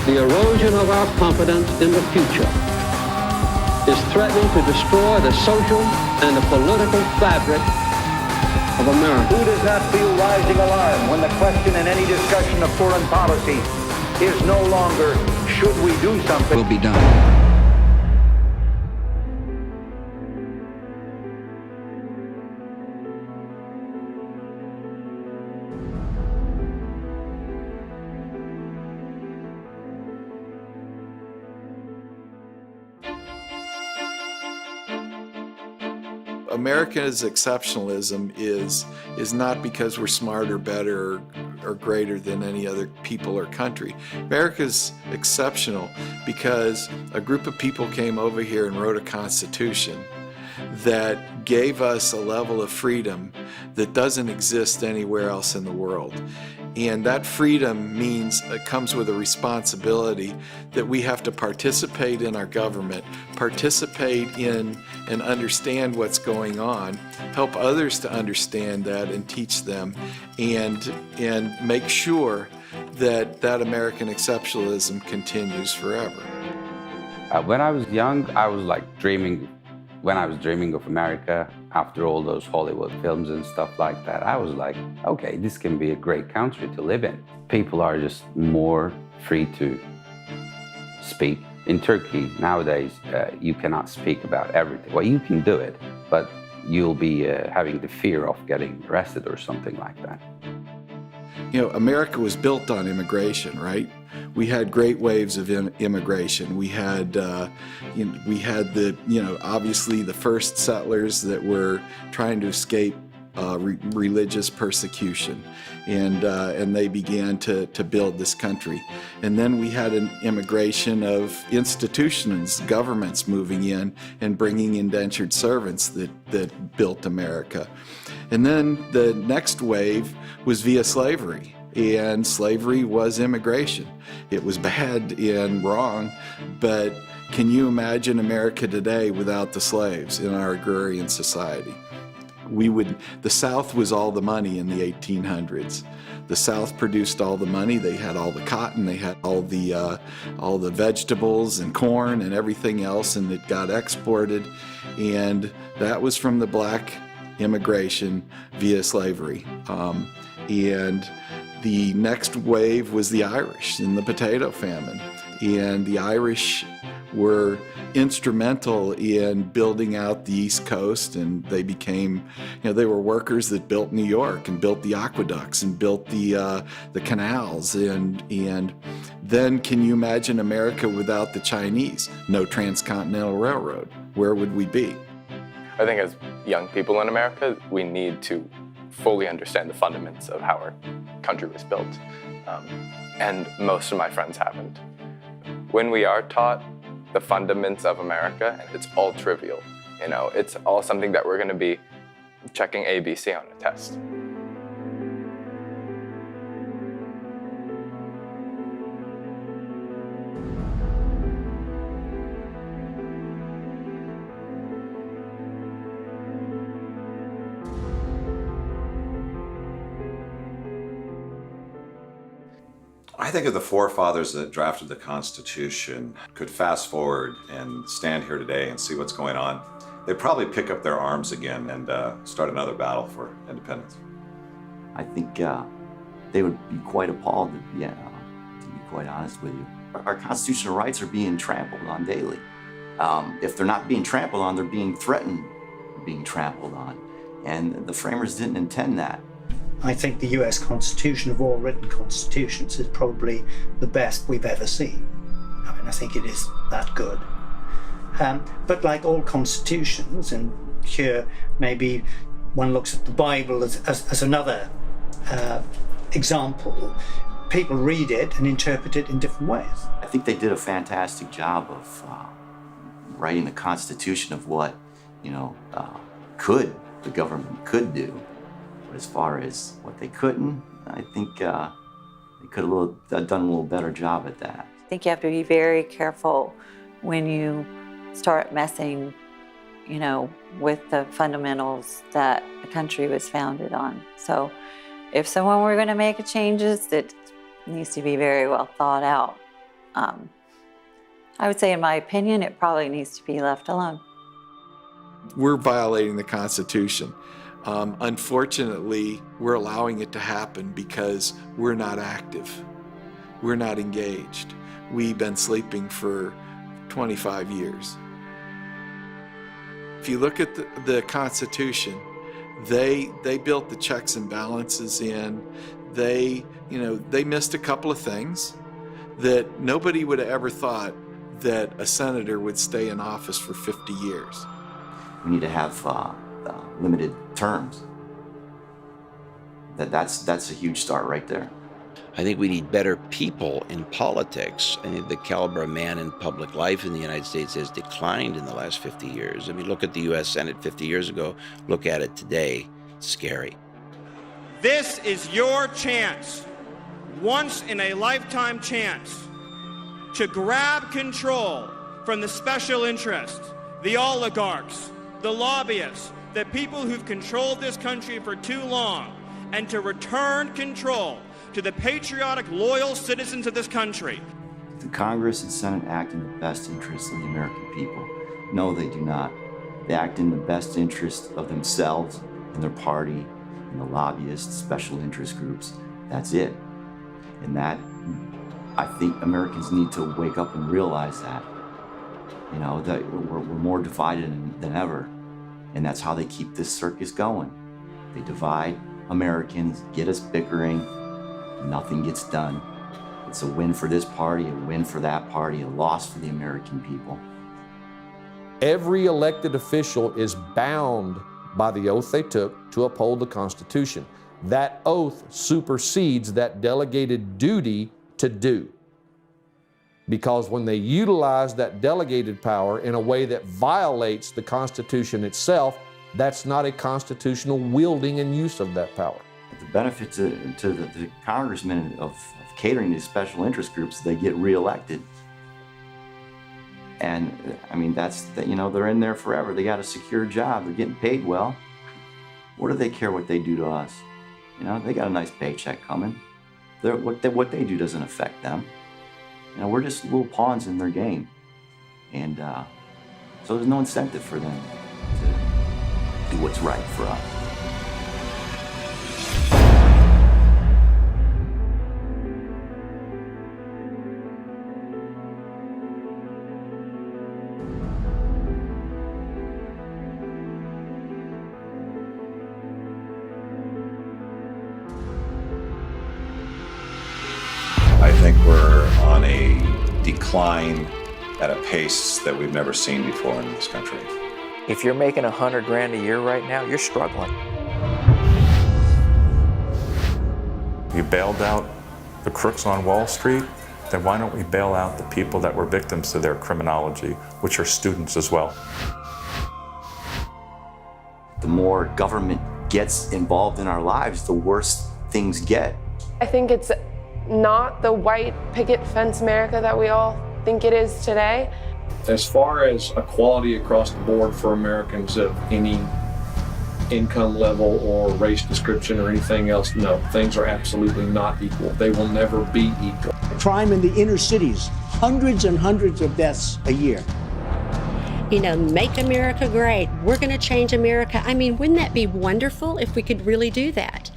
The erosion of our confidence in the future is threatening to destroy the social and the political fabric of America. Who does not feel rising alarm when the question in any discussion of foreign policy is no longer, should we do something? Will be done. America's exceptionalism is not because we're smarter, better, or greater than any other people or country. America's exceptional because a group of people came over here and wrote a constitution that gave us a level of freedom that doesn't exist anywhere else in the world. And that freedom means it comes with a responsibility that we have to participate in our government, participate in and understand what's going on, help others to understand that and teach them, and make sure that that American exceptionalism continues forever. When I was young, I was like dreaming. When I was dreaming of America, after all those Hollywood films and stuff like that, I was like, okay, this can be a great country to live in. People are just more free to speak. In Turkey, nowadays, you cannot speak about everything. Well, you can do it, but you'll be having the fear of getting arrested or something like that. You know, America was built on immigration, right? We had great waves of immigration. We had, obviously the first settlers that were trying to escape religious persecution, and they began to build this country. And then we had an immigration of institutions, governments moving in and bringing indentured servants that built America. And then the next wave was via slavery. And slavery was immigration. It was bad and wrong, but can you imagine America today without the slaves in our agrarian society? The South was all the money in the 1800s. The South produced all the money. They had all the cotton, they had all the vegetables and corn and everything else, and it got exported. And that was from the black immigration via slavery. And the next wave was the Irish in the potato famine. And the Irish were instrumental in building out the East Coast, and they became, they were workers that built New York and built the aqueducts and built the canals. And then can you imagine America without the Chinese? No transcontinental railroad. Where would we be? I think as young people in America, we need to fully understand the fundamentals of how our country was built. And most of my friends haven't. When we are taught the fundamentals of America, and it's all trivial, it's all something that we're going to be checking ABC on a test. I think if the forefathers that drafted the Constitution could fast forward and stand here today and see what's going on, they'd probably pick up their arms again and start another battle for independence. I think they would be quite appalled, to be quite honest with you. Our constitutional rights are being trampled on daily. If they're not being trampled on, they're being threatened being trampled on. And the framers didn't intend that. I think the US Constitution, of all written constitutions, is probably the best we've ever seen. I mean, I think it is that good. But like all constitutions, and here maybe one looks at the Bible as another example, people read it and interpret it in different ways. I think they did a fantastic job of writing the Constitution of what, the government could do. But as far as what they couldn't, I think they could have done a little better job at that. I think you have to be very careful when you start messing, with the fundamentals that the country was founded on. So if someone were going to make changes, it needs to be very well thought out I would say, in my opinion, it probably needs to be left alone. We're violating the Constitution. Unfortunately, we're allowing it to happen because we're not active. We're not engaged. We've been sleeping for 25 years. If you look at the Constitution, they built the checks and balances in. They missed a couple of things that nobody would have ever thought that a senator would stay in office for 50 years. We need to have limited terms. That's a huge start right there. I think we need better people in politics. I think the caliber of man in public life in the United States has declined in the last 50 years. I mean, look at the U.S. Senate 50 years ago. Look at it today. It's scary. This is your chance, once in a lifetime chance, to grab control from the special interests, the oligarchs, the lobbyists, the people who've controlled this country for too long, and to return control to the patriotic, loyal citizens of this country. The Congress and Senate act in the best interest of the American people. No, they do not. They act in the best interest of themselves and their party and the lobbyists, special interest groups. That's it. And that, I think Americans need to wake up and realize that. You know, that we're more divided than ever. And that's how they keep this circus going. They divide Americans, get us bickering, nothing gets done. It's a win for this party, a win for that party, a loss for the American people. Every elected official is bound by the oath they took to uphold the Constitution. That oath supersedes that delegated duty to do. Because when they utilize that delegated power in a way that violates the Constitution itself, that's not a constitutional wielding and use of that power. The benefit to the congressmen of catering to special interest groups, they get reelected. And I mean, they're in there forever. They got a secure job. They're getting paid well. What do they care what they do to us? You know, they got a nice paycheck coming. What they do doesn't affect them. You know, we're just little pawns in their game. And so there's no incentive for them to do what's right for us. I think we're on a decline at a pace that we've never seen before in this country. If you're making $100 grand a year right now, you're struggling. We bailed out the crooks on Wall Street, then why don't we bail out the people that were victims to their criminology, which are students as well? The more government gets involved in our lives, the worse things get. I think it's not the white picket fence America that we all think it is today. As far as equality across the board for Americans of any income level or race description or anything else, no, things are absolutely not equal. They will never be equal. Crime in the inner cities, hundreds and hundreds of deaths a year. You know, make America great. We're going to change America. I mean, wouldn't that be wonderful if we could really do that?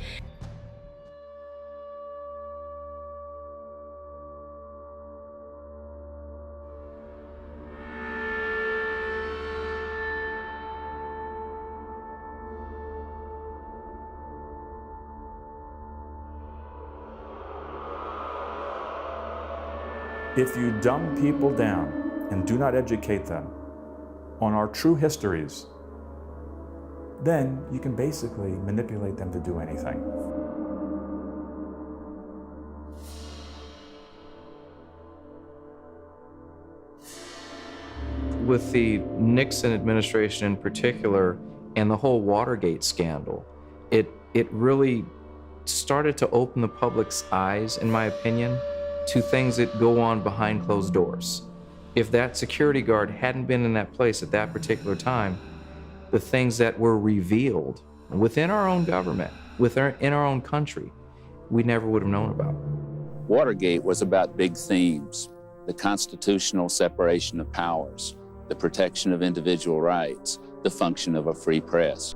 If you dumb people down and do not educate them on our true histories, then you can basically manipulate them to do anything. With the Nixon administration in particular and the whole Watergate scandal, it really started to open the public's eyes, in my opinion, to things that go on behind closed doors. If that security guard hadn't been in that place at that particular time, the things that were revealed within our own government, in our own country, we never would have known about. Watergate was about big themes. the constitutional separation of powers, the protection of individual rights, the function of a free press.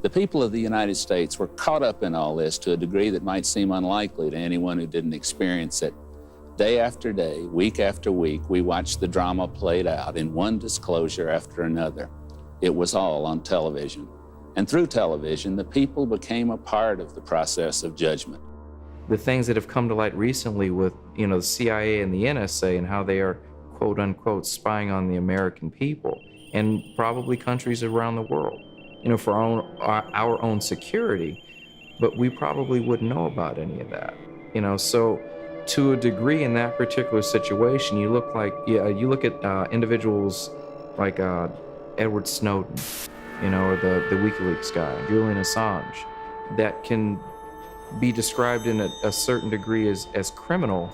The people of the United States were caught up in all this to a degree that might seem unlikely to anyone who didn't experience it. Day after day, week after week, we watched the drama played out in one disclosure after another. It was all on television. And through television, the people became a part of the process of judgment. The things that have come to light recently with, the CIA and the NSA and how they are, quote unquote, spying on the American people and probably countries around the world, for our own security, but we probably wouldn't know about any of that, so to a degree in that particular situation, you look at individuals like Edward Snowden, or the WikiLeaks guy, Julian Assange, that can be described in a certain degree as criminal.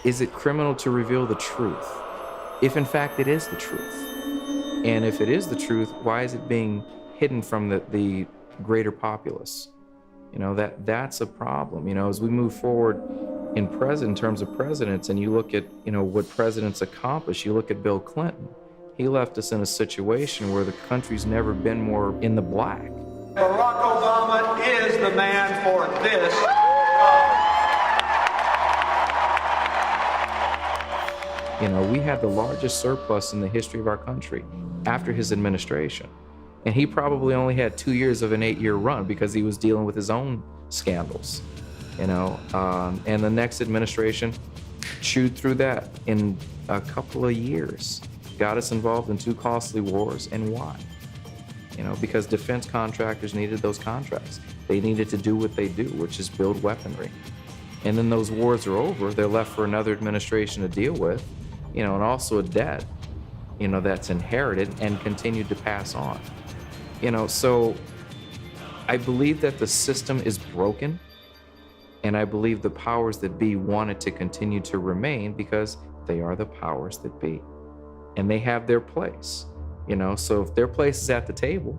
Is it criminal to reveal the truth? If in fact it is the truth. And if it is the truth, why is it being hidden from the greater populace? That's a problem. As we move forward in terms of presidents, and you look at, what presidents accomplish, you look at Bill Clinton. He left us in a situation where the country's never been more in the black. Barack Obama is the man for this. We had the largest surplus in the history of our country after his administration. And he probably only had 2 years of an 8-year run because he was dealing with his own scandals, and the next administration chewed through that in a couple of years, got us involved in 2 costly wars. And why? Because defense contractors needed those contracts. They needed to do what they do, which is build weaponry. And then those wars are over, they're left for another administration to deal with, and also a debt, that's inherited and continued to pass on. So I believe that the system is broken, and I believe the powers that be want it to continue to remain because they are the powers that be, and they have their place. So if their place is at the table,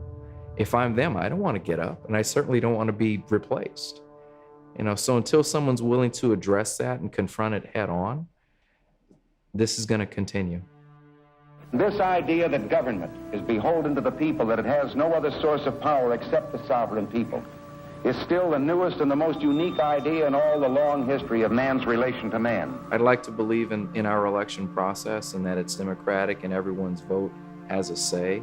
if I'm them, I don't want to get up, and I certainly don't want to be replaced. So until someone's willing to address that and confront it head on, this is going to continue. This idea that government is beholden to the people, that it has no other source of power except the sovereign people, is still the newest and the most unique idea in all the long history of man's relation to man. I'd like to believe in our election process and that it's democratic and everyone's vote has a say,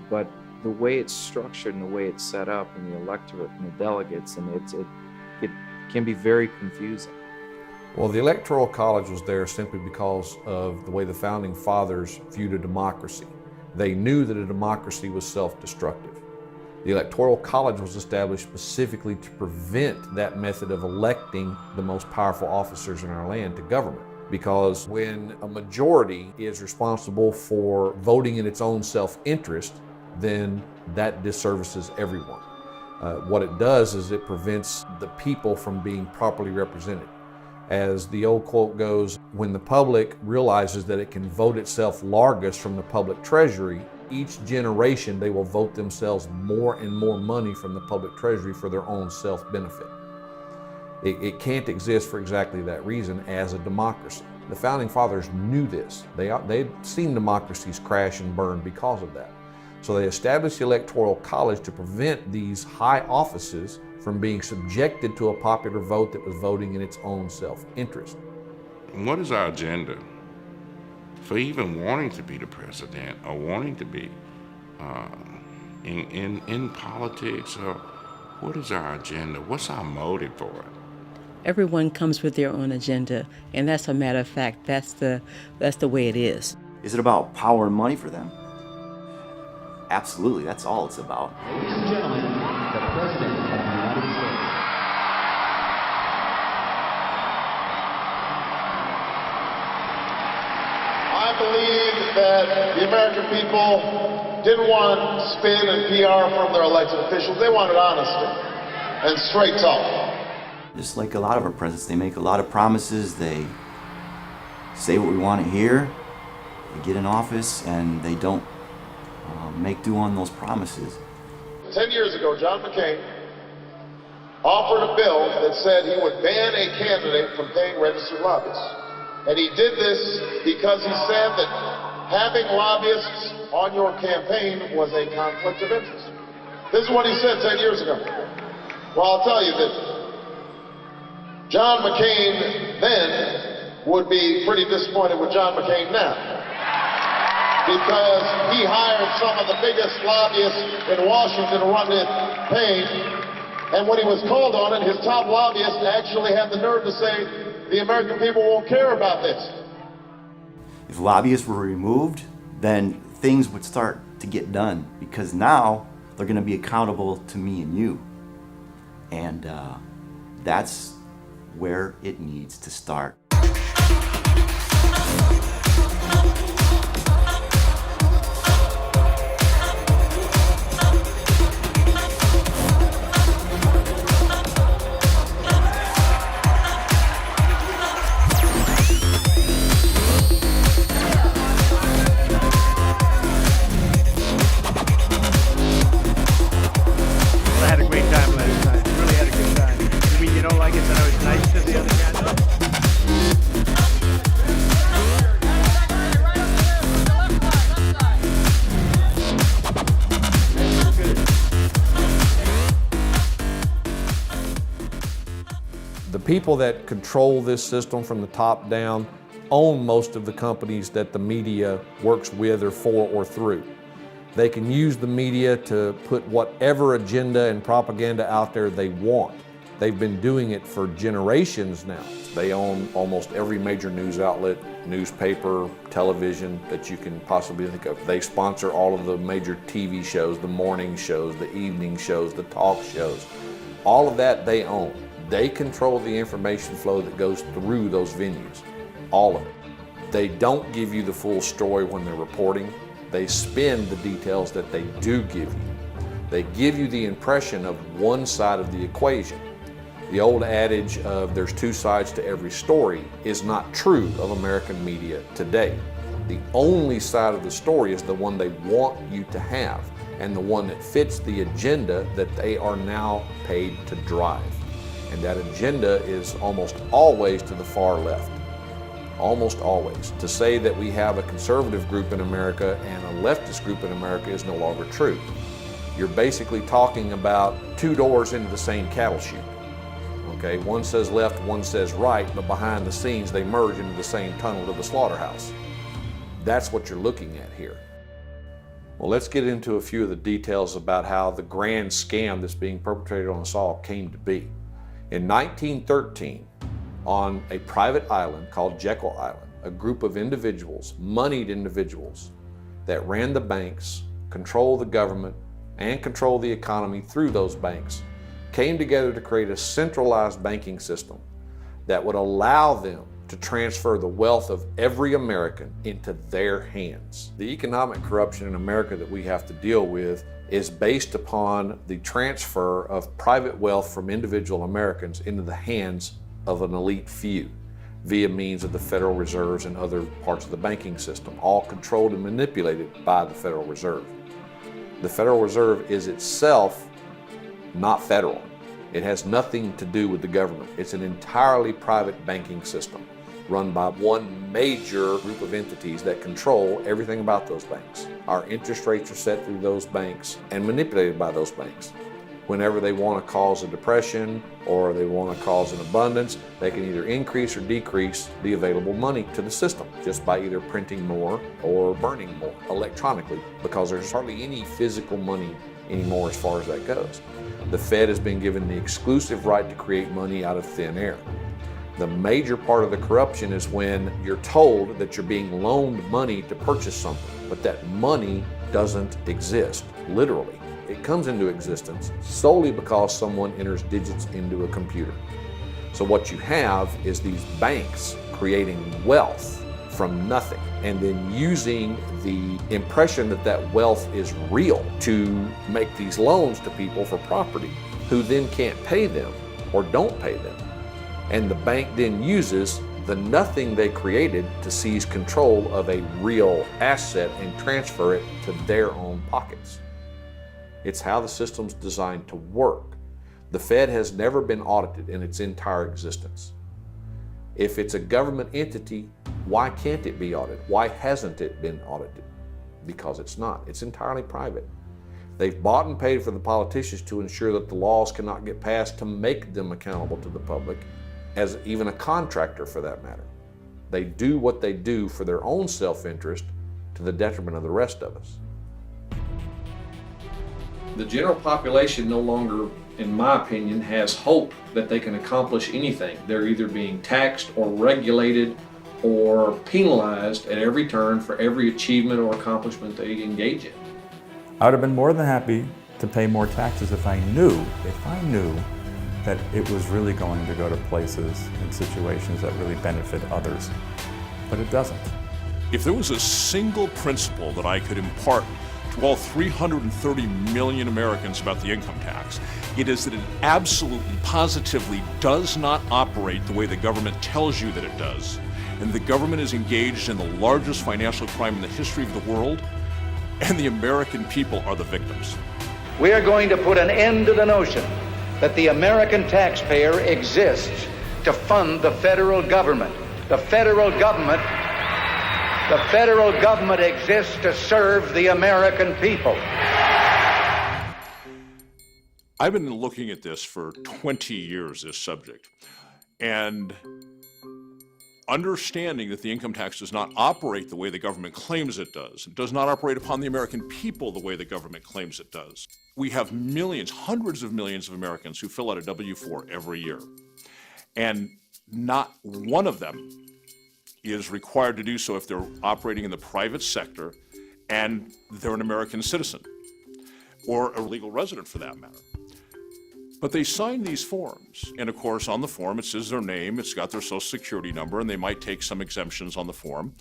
but the way it's structured and the way it's set up and the electorate and the delegates, and it can be very confusing. Well, the Electoral College was there simply because of the way the Founding Fathers viewed a democracy. They knew that a democracy was self-destructive. The Electoral College was established specifically to prevent that method of electing the most powerful officers in our land to government. Because when a majority is responsible for voting in its own self-interest, then that disservices everyone. What it does is it prevents the people from being properly represented. As the old quote goes, when the public realizes that it can vote itself largest from the public treasury, each generation they will vote themselves more and more money from the public treasury for their own self-benefit. It can't exist for exactly that reason as a democracy. The Founding Fathers knew this. They'd seen democracies crash and burn because of that. So they established the Electoral College to prevent these high offices from being subjected to a popular vote that was voting in its own self-interest. What is our agenda for even wanting to be the president or wanting to be in politics? Or what is our agenda? What's our motive for it? Everyone comes with their own agenda, and that's a matter of fact. That's the way it is. Is it about power and money for them? Absolutely, that's all it's about. Ladies and gentlemen, the President of the United States. I believe that the American people didn't want spin and PR from their elected officials. They wanted honesty and straight talk. Just like a lot of our presidents, they make a lot of promises. They say what we want to hear. They get in office and they don't make do on those promises. 10 years ago, John McCain offered a bill that said he would ban a candidate from paying registered lobbyists. And he did this because he said that having lobbyists on your campaign was a conflict of interest. This is what he said 10 years ago. Well, I'll tell you that John McCain then would be pretty disappointed with John McCain now, because he hired some of the biggest lobbyists in Washington to run the campaign, and when he was called on it, his top lobbyist actually had the nerve to say, the American people won't care about this. If lobbyists were removed, then things would start to get done, because now they're going to be accountable to me and you. And that's where it needs to start. I had a great time last night. Really had a good time. You mean you don't like it that I was nice to the other candidate? The people that control this system from the top down own most of the companies that the media works with or for or through. They can use the media to put whatever agenda and propaganda out there they want. They've been doing it for generations now. They own almost every major news outlet, newspaper, television that you can possibly think of. They sponsor all of the major TV shows, the morning shows, the evening shows, the talk shows. All of that they own. They control the information flow that goes through those venues, all of it. They don't give you the full story when they're reporting. They spin the details that they do give you. They give you the impression of one side of the equation. The old adage of there's two sides to every story is not true of American media today. The only side of the story is the one they want you to have, and the one that fits the agenda that they are now paid to drive. And that agenda is almost always to the far left. Almost always. To say that we have a conservative group in America and a leftist group in America is no longer true. You're basically talking about two doors into the same cattle chute. Okay, one says left, one says right, but behind the scenes they merge into the same tunnel to the slaughterhouse. That's what you're looking at here. Well, let's get into a few of the details about how the grand scam that's being perpetrated on us all came to be. In 1913, on a private island called Jekyll Island, a group of individuals, moneyed individuals, that ran the banks, controlled the government, and controlled the economy through those banks, came together to create a centralized banking system that would allow them to transfer the wealth of every American into their hands. The economic corruption in America that we have to deal with is based upon the transfer of private wealth from individual Americans into the hands of an elite few via means of the Federal Reserves and other parts of the banking system, all controlled and manipulated by the Federal Reserve. The Federal Reserve is itself not federal. It has nothing to do with the government. It's an entirely private banking system run by one major group of entities that control everything about those banks. Our interest rates are set through those banks and manipulated by those banks. Whenever they want to cause a depression or they want to cause an abundance, they can either increase or decrease the available money to the system just by either printing more or burning more electronically, because there's hardly any physical money anymore as far as that goes. The Fed has been given the exclusive right to create money out of thin air. The major part of the corruption is when you're told that you're being loaned money to purchase something, but that money doesn't exist, literally. It comes into existence solely because someone enters digits into a computer. So what you have is these banks creating wealth from nothing and then using the impression that that wealth is real to make these loans to people for property who then can't pay them or don't pay them. And the bank then uses the nothing they created to seize control of a real asset and transfer it to their own pockets. It's how the system's designed to work. The Fed has never been audited in its entire existence. If it's a government entity, why can't it be audited? Why hasn't it been audited? Because it's not. It's entirely private. They've bought and paid for the politicians to ensure that the laws cannot get passed to make them accountable to the public, as even a contractor for that matter. They do what they do for their own self-interest to the detriment of the rest of us. The general population no longer, in my opinion, has hope that they can accomplish anything. They're either being taxed or regulated or penalized at every turn for every achievement or accomplishment they engage in. I would have been more than happy to pay more taxes if I knew that it was really going to go to places and situations that really benefit others. But it doesn't. If there was a single principle that I could impart to all 330 million Americans about the income tax, it is that it absolutely, positively does not operate the way the government tells you that it does. And the government is engaged in the largest financial crime in the history of the world, and the American people are the victims. We are going to put an end to the notion that the American taxpayer exists to fund the federal government. The federal government exists to serve the American people. I've been looking at this for 20 years, this subject, and understanding that the income tax does not operate the way the government claims it does. It does not operate upon the American people the way the government claims it does. We have millions, hundreds of millions of Americans who fill out a W-4 every year, and not one of them is required to do so if they're operating in the private sector and they're an American citizen, or a legal resident for that matter. But they sign these forms, and of course on the form it says their name, it's got their social security number, and they might take some exemptions on the form.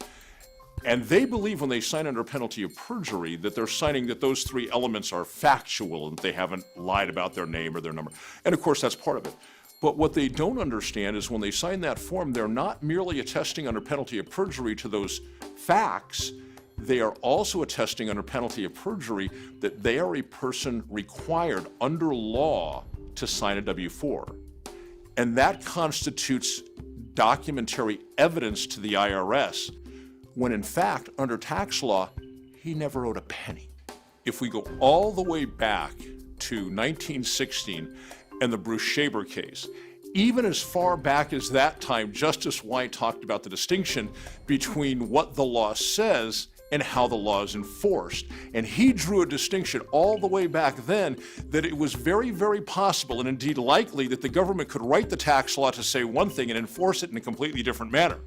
And they believe when they sign under penalty of perjury that they're signing that those three elements are factual and they haven't lied about their name or their number. And of course that's part of it. But what they don't understand is when they sign that form, they're not merely attesting under penalty of perjury to those facts, they are also attesting under penalty of perjury that they are a person required under law to sign a W-4. And that constitutes documentary evidence to the IRS, when in fact, under tax law, he never owed a penny. If we go all the way back to 1916 and the Bruce Shaber case, even as far back as that time, Justice White talked about the distinction between what the law says and how the law is enforced. And he drew a distinction all the way back then that it was very, very possible and indeed likely that the government could write the tax law to say one thing and enforce it in a completely different manner.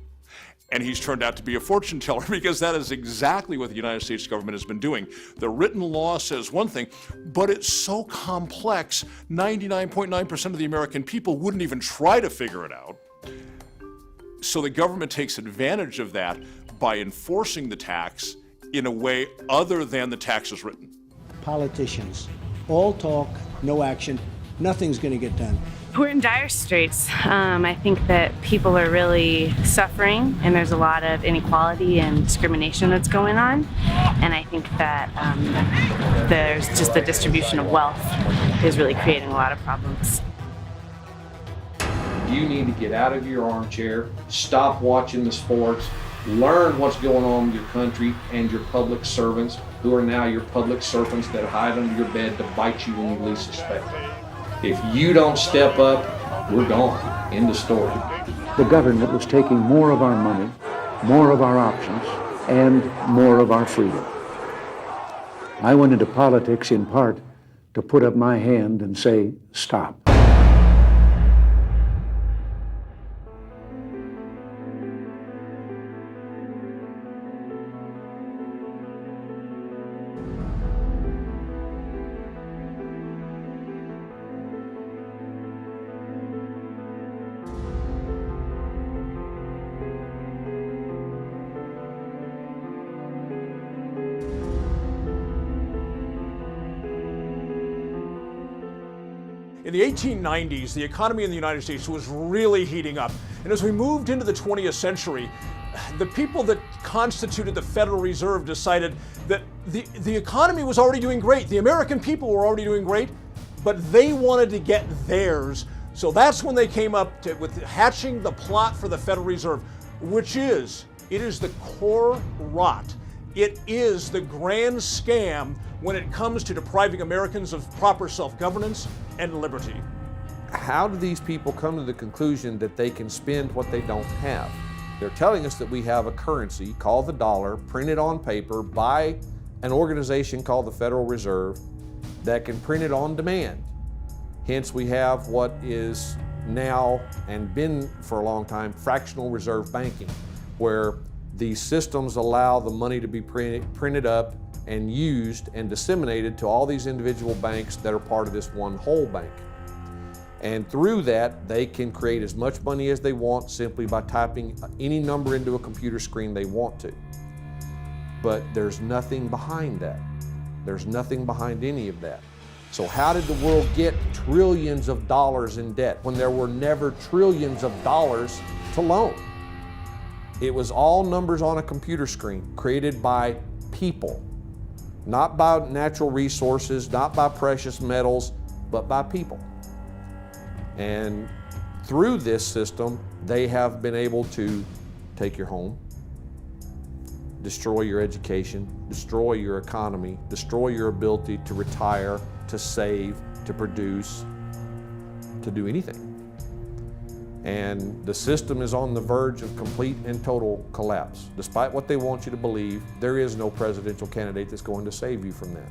And he's turned out to be a fortune teller because that is exactly what the United States government has been doing. The written law says one thing, but it's so complex, 99.9% of the American people wouldn't even try to figure it out. So the government takes advantage of that by enforcing the tax in a way other than the tax is written. Politicians, all talk, no action, nothing's going to get done. We're in dire straits. I think that people are really suffering, and there's a lot of inequality and discrimination that's going on. And I think that there's just the distribution of wealth is really creating a lot of problems. You need to get out of your armchair, stop watching the sports, learn what's going on with your country and your public servants, who are now your public servants that hide under your bed to bite you when you least suspect it. If you don't step up, we're gone. End of story. The government was taking more of our money, more of our options, and more of our freedom. I went into politics in part to put up my hand and say, stop. In the 1890s, the economy in the United States was really heating up. And as we moved into the 20th century, the people that constituted the Federal Reserve decided that the economy was already doing great. The American people were already doing great, but they wanted to get theirs. So that's when they came up with hatching the plot for the Federal Reserve, which is, it is the core rot. It is the grand scam when it comes to depriving Americans of proper self-governance and liberty. How do these people come to the conclusion that they can spend what they don't have? They're telling us that we have a currency called the dollar, printed on paper by an organization called the Federal Reserve that can print it on demand. Hence, we have what is now, and been for a long time, fractional reserve banking, where these systems allow the money to be printed up and used and disseminated to all these individual banks that are part of this one whole bank. And through that, they can create as much money as they want simply by typing any number into a computer screen they want to. But there's nothing behind that. There's nothing behind any of that. So how did the world get trillions of dollars in debt when there were never trillions of dollars to loan? It was all numbers on a computer screen created by people, not by natural resources, not by precious metals, but by people. And through this system, they have been able to take your home, destroy your education, destroy your economy, destroy your ability to retire, to save, to produce, to do anything. And the system is on the verge of complete and total collapse. Despite what they want you to believe, there is no presidential candidate that's going to save you from that.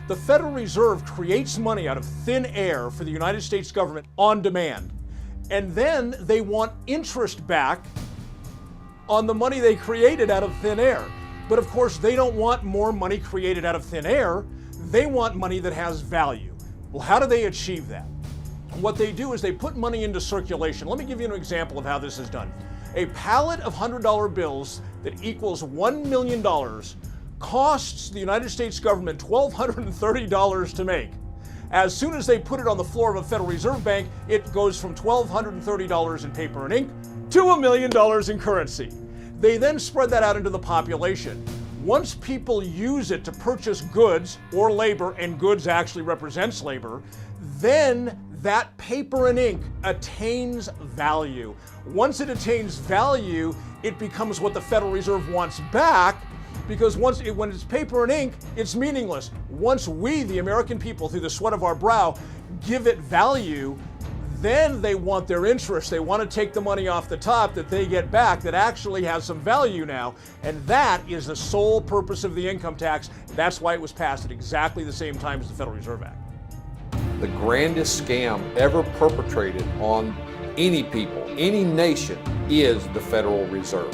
The Federal Reserve creates money out of thin air for the United States government on demand. And then they want interest back on the money they created out of thin air. But of course, they don't want more money created out of thin air. They want money that has value. Well, how do they achieve that? What they do is they put money into circulation. Let me give you an example of how this is done. A pallet of $100 bills that equals $1 million costs the United States government $1,230 to make. As soon as they put it on the floor of a Federal Reserve Bank, it goes from $1,230 in paper and ink to $1 million in currency. They then spread that out into the population. Once people use it to purchase goods or labor, and goods actually represents labor, then that paper and ink attains value. Once it attains value, it becomes what the Federal Reserve wants back, because when it's paper and ink, it's meaningless. Once we, the American people, through the sweat of our brow, give it value, then they want their interest. They want to take the money off the top that they get back that actually has some value now. And that is the sole purpose of the income tax. That's why it was passed at exactly the same time as the Federal Reserve Act. The grandest scam ever perpetrated on any people, any nation, is the Federal Reserve.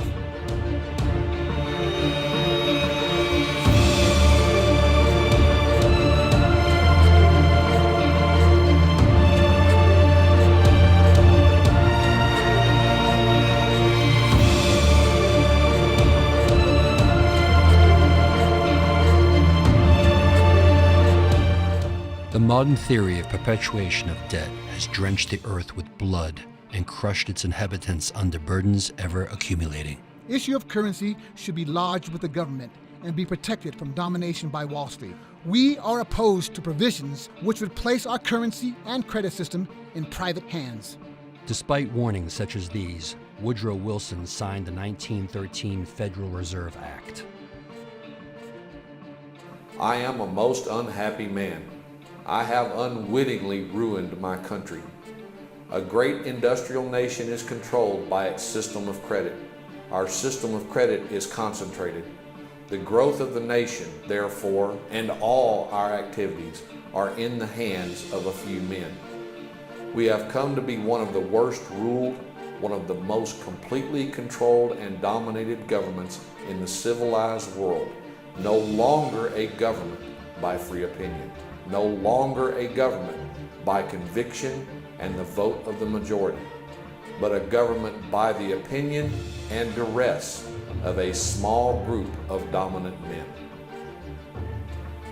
The modern theory of perpetuation of debt has drenched the earth with blood and crushed its inhabitants under burdens ever accumulating. Issue of currency should be lodged with the government and be protected from domination by Wall Street. We are opposed to provisions which would place our currency and credit system in private hands. Despite warnings such as these, Woodrow Wilson signed the 1913 Federal Reserve Act. I am a most unhappy man. I have unwittingly ruined my country. A great industrial nation is controlled by its system of credit. Our system of credit is concentrated. The growth of the nation, therefore, and all our activities are in the hands of a few men. We have come to be one of the worst ruled, one of the most completely controlled and dominated governments in the civilized world. No longer a government by free opinion. No longer a government by conviction and the vote of the majority, but a government by the opinion and duress of a small group of dominant men.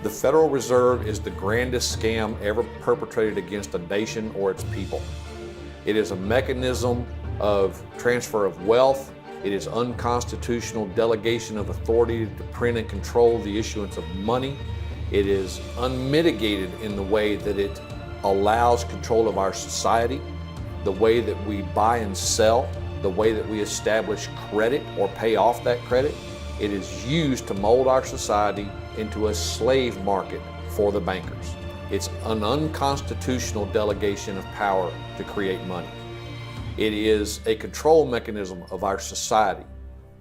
The Federal Reserve is the grandest scam ever perpetrated against a nation or its people. It is a mechanism of transfer of wealth. It is unconstitutional delegation of authority to print and control the issuance of money. It is unmitigated in the way that it allows control of our society. the way that we buy and sell, the way that we establish credit or pay off that credit, it is used to mold our society into a slave market for the bankers. It's an unconstitutional delegation of power to create money. It is a control mechanism of our society,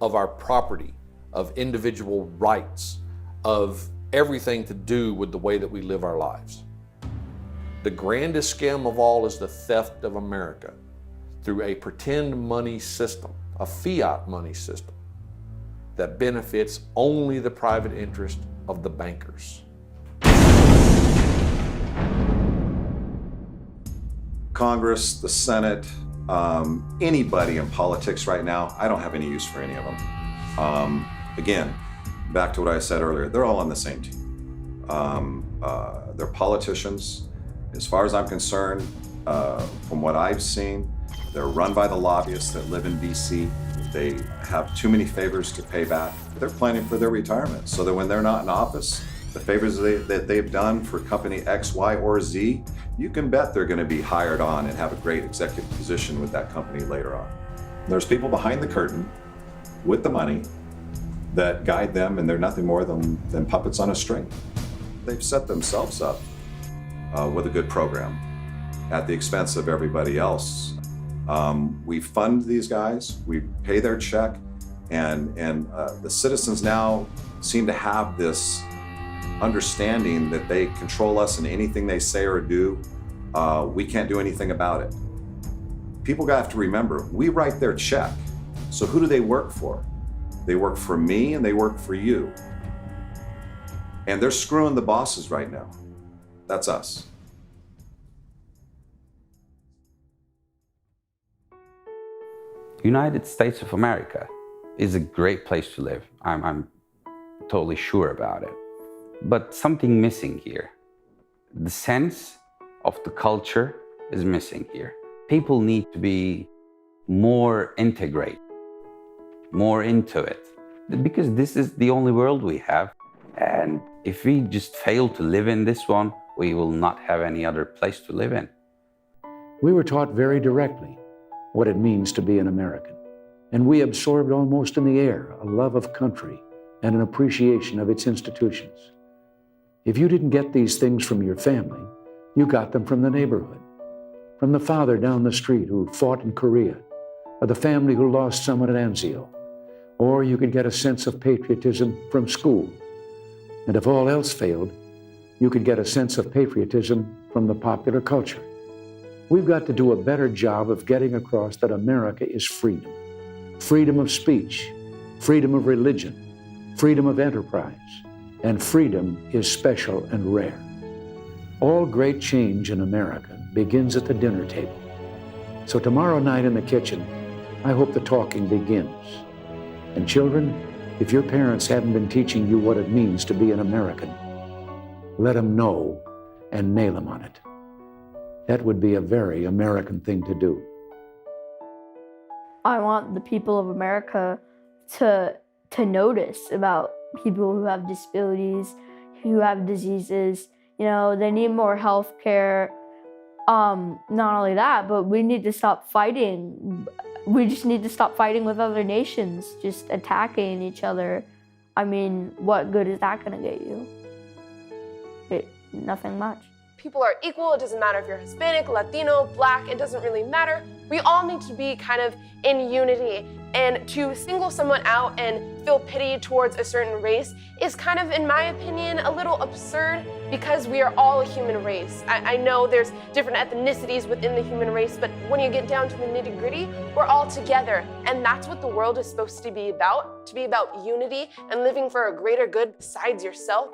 of our property, of individual rights, of everything to do with the way that we live our lives. The grandest scam of all is the theft of America through a pretend money system, a fiat money system that benefits only the private interest of the bankers. Congress, the Senate, anybody in politics right now, I don't have any use for any of them. Again, back to what I said earlier, they're all on the same team. They're politicians. As far as I'm concerned, from what I've seen, they're run by the lobbyists that live in DC. They have too many favors to pay back. They're planning for their retirement so that when they're not in office, the favors that they've done for company X, Y, or Z, you can bet they're going to be hired on and have a great executive position with that company later on. There's people behind the curtain with the money that guide them, and they're nothing more than puppets on a string. They've set themselves up with a good program at the expense of everybody else. We fund these guys, we pay their check, and the citizens now seem to have this understanding that they control us in anything they say or do. We can't do anything about it. People have to remember, we write their check. So who do they work for? They work for me and they work for you. And they're screwing the bosses right now. That's us. United States of America is a great place to live. I'm totally sure about it. But something missing here. The sense of the culture is missing here. People need to be more integrated, more into it, because this is the only world we have. And if we just fail to live in this one, we will not have any other place to live in. We were taught very directly what it means to be an American. And we absorbed almost in the air a love of country and an appreciation of its institutions. If you didn't get these things from your family, you got them from the neighborhood, from the father down the street who fought in Korea, or the family who lost someone at Anzio. Or you could get a sense of patriotism from school. And if all else failed, you could get a sense of patriotism from the popular culture. We've got to do a better job of getting across that America is freedom. Freedom of speech, freedom of religion, freedom of enterprise, and freedom is special and rare. All great change in America begins at the dinner table. So tomorrow night in the kitchen, I hope the talking begins. And children, if your parents haven't been teaching you what it means to be an American, let them know and nail them on it. That would be a very American thing to do. I want the people of America to notice about people who have disabilities, who have diseases. You know, they need more health care. Not only that, but we need to stop fighting. We just need to stop fighting with other nations, just attacking each other. I mean, what good is that gonna get you? Nothing much. People are equal. It doesn't matter if you're Hispanic, Latino, Black, it doesn't really matter. We all need to be kind of in unity, and to single someone out and feel pity towards a certain race is kind of, in my opinion, a little absurd, because we are all a human race. I know there's different ethnicities within the human race, but when you get down to the nitty-gritty, we're all together, and that's what the world is supposed to be about unity and living for a greater good besides yourself.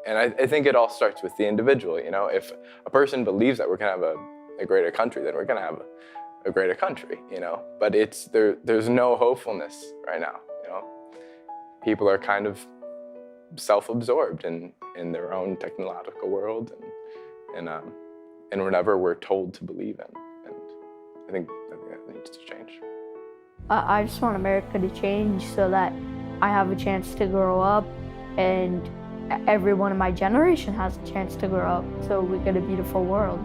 And I think it all starts with the individual. You know, if a person believes that we're gonna have a greater country, then we're gonna have a greater country, you know. But there's no hopefulness right now, you know. People are kind of self-absorbed in their own technological world and whatever we're told to believe in. And I think that needs to change. I just want America to change so that I have a chance to grow up, and everyone in my generation has a chance to grow up, so we get a beautiful world.